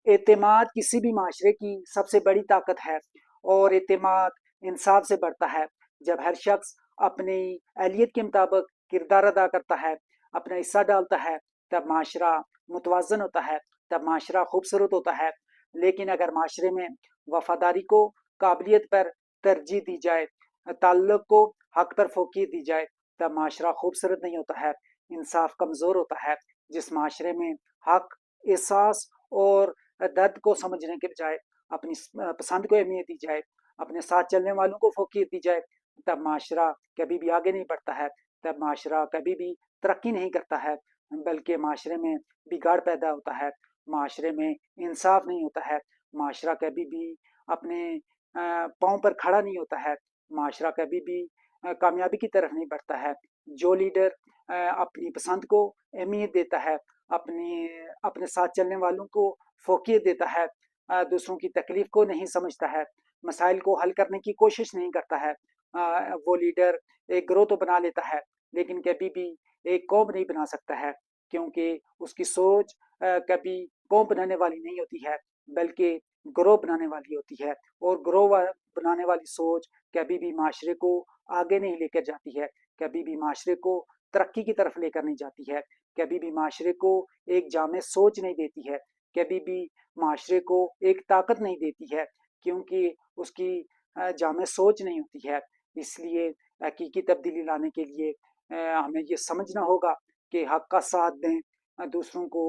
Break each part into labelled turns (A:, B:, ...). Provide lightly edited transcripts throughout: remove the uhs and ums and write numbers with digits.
A: اعتماد کسی بھی معاشرے کی سب سے بڑی طاقت ہے، اور اعتماد انصاف سے بڑھتا ہے۔ جب ہر شخص اپنی اہلیت کے مطابق کردار ادا کرتا ہے، اپنا حصہ ڈالتا ہے، تب معاشرہ متوازن ہوتا ہے، تب معاشرہ خوبصورت ہوتا ہے۔ لیکن اگر معاشرے میں وفاداری کو قابلیت پر ترجیح دی جائے، تعلق کو حق پر فوقیت دی جائے، تب معاشرہ خوبصورت نہیں ہوتا ہے، انصاف کمزور ہوتا ہے۔ جس معاشرے میں حق، احساس اور درد کو سمجھنے کے بجائے اپنی پسند کو اہمیت دی جائے، اپنے ساتھ چلنے والوں کو فوقیت دی جائے، تب معاشرہ کبھی بھی آگے نہیں بڑھتا ہے، تب معاشرہ کبھی بھی ترقی نہیں کرتا ہے، بلکہ معاشرے میں بگاڑ پیدا ہوتا ہے، معاشرے میں انصاف نہیں ہوتا ہے، معاشرہ کبھی بھی اپنے پاؤں پر کھڑا نہیں ہوتا ہے، معاشرہ کبھی بھی کامیابی کی طرف نہیں بڑھتا ہے۔ جو لیڈر اپنی پسند کو اہمیت دیتا ہے، اپنے ساتھ چلنے والوں کو فوقیت دیتا ہے، دوسروں کی تکلیف کو نہیں سمجھتا ہے، مسائل کو حل کرنے کی کوشش نہیں کرتا ہے، وہ لیڈر ایک گروہ تو بنا لیتا ہے لیکن کبھی بھی ایک قوم نہیں بنا سکتا ہے، کیونکہ اس کی سوچ کبھی قوم بنانے والی نہیں ہوتی ہے، بلکہ گروہ بنانے والی ہوتی ہے، اور گروہ بنانے والی سوچ کبھی بھی معاشرے کو آگے نہیں لے کر جاتی ہے، کبھی بھی معاشرے کو ترقی کی طرف لے کر نہیں جاتی ہے، کبھی بھی معاشرے کو ایک جامع سوچ نہیں دیتی ہے، کبھی بھی معاشرے کو ایک طاقت نہیں دیتی ہے، کیونکہ اس کی جامع سوچ نہیں ہوتی ہے۔ اس لیے حقیقی تبدیلی لانے کے لیے ہمیں یہ سمجھنا ہوگا کہ حق کا ساتھ دیں، دوسروں کو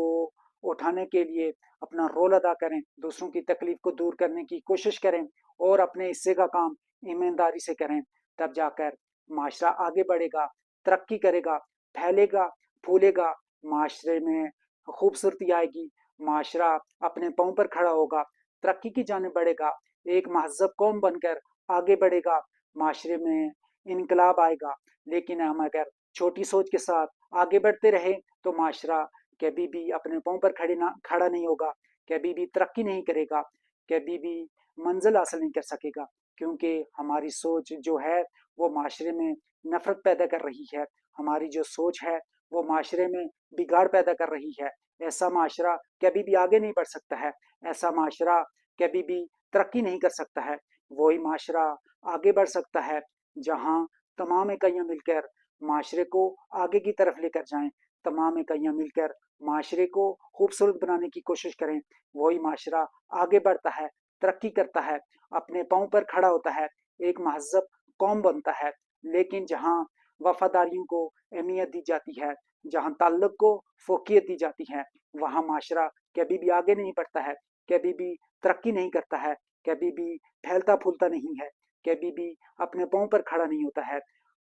A: اٹھانے کے لیے اپنا رول ادا کریں، دوسروں کی تکلیف کو دور کرنے کی کوشش کریں، اور اپنے حصے کا کام ایمانداری سے کریں، تب جا کر معاشرہ آگے بڑھے گا، ترقی کرے گا، پھیلے گا، پھولے گا، معاشرے میں خوبصورتی آئے گی، معاشرہ اپنے پاؤں پر کھڑا ہوگا، ترقی کی جانب بڑھے گا، ایک مہذب قوم بن کر آگے بڑھے گا، معاشرے میں انقلاب آئے گا۔ لیکن ہم اگر چھوٹی سوچ کے ساتھ آگے بڑھتے رہے تو معاشرہ کبھی بھی اپنے پاؤں پر کھڑا نہیں ہوگا، کبھی بھی ترقی نہیں کرے گا، کبھی بھی منزل حاصل نہیں کر سکے گا، کیونکہ ہماری سوچ جو ہے وہ معاشرے میں نفرت پیدا کر رہی ہے، ہماری جو سوچ ہے وہ معاشرے میں بگاڑ پیدا کر رہی ہے۔ ایسا معاشرہ کبھی بھی آگے نہیں بڑھ سکتا ہے، ایسا معاشرہ کبھی بھی ترقی نہیں کر سکتا ہے۔ وہی معاشرہ آگے بڑھ سکتا ہے جہاں تمام اکائیاں مل کر معاشرے کو آگے کی طرف لے کر جائیں، تمام اکائیاں مل کر معاشرے کو خوبصورت بنانے کی کوشش کریں۔ وہی معاشرہ آگے بڑھتا ہے، ترقی کرتا ہے، اپنے پاؤں پر کھڑا ہوتا ہے، ایک مہذب قوم بنتا ہے۔ لیکن جہاں وفاداریوں کو اہمیت دی جاتی ہے، جہاں تعلق کو فوقیت دی جاتی ہے، وہاں معاشرہ کبھی بھی آگے نہیں بڑھتا ہے، کبھی بھی ترقی نہیں کرتا ہے، کبھی بھی پھیلتا پھولتا نہیں ہے، کبھی بھی اپنے پاؤں پر کھڑا نہیں ہوتا ہے،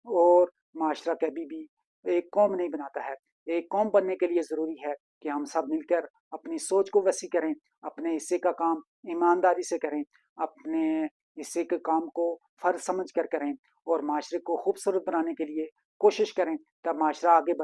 A: اور معاشرہ کبھی بھی ایک قوم نہیں بناتا ہے۔ ایک قوم بننے کے لیے ضروری ہے کہ ہم سب مل کر اپنی سوچ کو وسیع کریں، اپنے حصے کا کام ایمانداری سے کریں، اپنے حصے کے کام کو فرض سمجھ کر کریں، اور معاشرے کو خوبصورت بنانے کے لیے کوشش کریں، تب معاشرہ آگے بڑھ